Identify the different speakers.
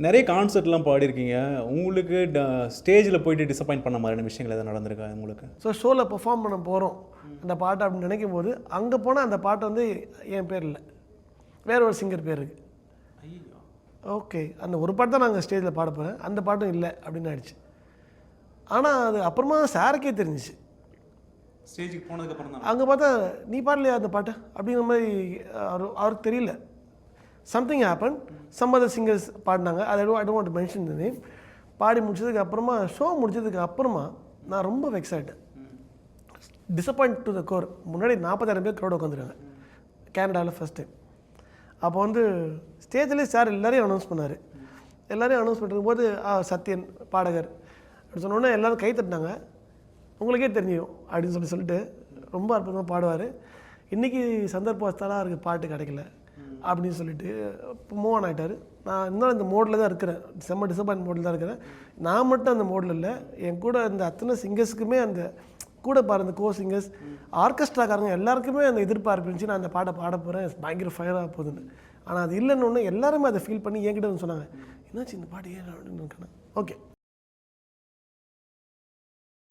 Speaker 1: நிறைய கான்சர்ட்லாம் பாடியிருக்கீங்க. உங்களுக்கு ஸ்டேஜில் போயிட்டு டிசப்பாயிண்ட் பண்ண மாதிரியான விஷயங்கள் எதாவது நடந்திருக்கா உங்களுக்கு?
Speaker 2: ஸோ ஷோவில் பெர்ஃபார்ம் பண்ண போகிறோம் அந்த பாட்டை அப்படின்னு நினைக்கும் போது அங்கே போனால் அந்த பாட்டு வந்து என் பேர் இல்லை, வேற ஒரு சிங்கர் பேர் இருக்குது. ஓகே, அந்த ஒரு பாட்டு தான் நாங்கள் ஸ்டேஜில் பாட போகிறேன், அந்த பாட்டும் இல்லை அப்படின்னு ஆயிடுச்சு. ஆனால் அது அப்புறமா சாருக்கே தெரிஞ்சிச்சு.
Speaker 1: ஸ்டேஜுக்கு போனதுக்கப்புறம் தான்
Speaker 2: அங்கே பார்த்தா நீ பாடலையா அந்த பாட்டு அப்படிங்கிற மாதிரி அவருக்கு தெரியல. Something happen, some other singers பாடினாங்க. I don't want to mention the name. பாடி முடிச்சதுக்கு அப்புறமா ஷோ முடிச்சதுக்கு அப்புறமா நான் ரொம்ப வெக்ஸ் ஆகிட்டேன். Disappoint to the core. முன்னாடி 40,000 பேர் க்ரௌட் உட்காந்துருக்காங்க கேனடாவில் ஃபஸ்ட் டைம். அப்போ வந்து ஸ்டேஜ்லேயே சார் எல்லோரையும் அனௌன்ஸ் பண்ணார். எல்லோரையும் அனௌன்ஸ் பண்ணும்போது சத்யன் பாடகர் அப்படின்னு சொன்னோன்னே எல்லோரும் கை தட்டினாங்க. உங்களுக்கே தெரியும் அப்படின்னு சொல்லிட்டு ரொம்ப அற்புதமாக பாடுவார். இன்றைக்கி சந்தர்ப்பவஸ்தாலாம் இருக்குது, பாட்டு கிடைக்கல அப்படின்னு சொல்லிட்டு மூவ் ஆன் ஆகிட்டார். நான் இன்னும் இந்த மோடில் தான் இருக்கிறேன், செம்ம டிசப்பாயின்ட் மோடில் தான் இருக்கிறேன். நான் மட்டும் அந்த மோடில் இல்லை, என் கூட அந்த அத்தனை சிங்கர்ஸுக்குமே அந்த கூட பாரு அந்த கோ சிங்கர்ஸ் ஆர்கெஸ்ட்ராக்காரங்க எல்லாருக்குமே அந்த எதிர்பார்ப்பு இருந்துச்சு, நான் அந்த பாட்டை பாட போகிறேன், பயங்கர ஃபயராக போகுதுன்னு. ஆனால் அது இல்லைன்னு ஒன்று எல்லாருமே அதை ஃபீல் பண்ணி என்கிட்ட வந்து சொன்னாங்க, என்னாச்சு இந்த பாட்டு ஏன் அப்படின்னு. ஓகே.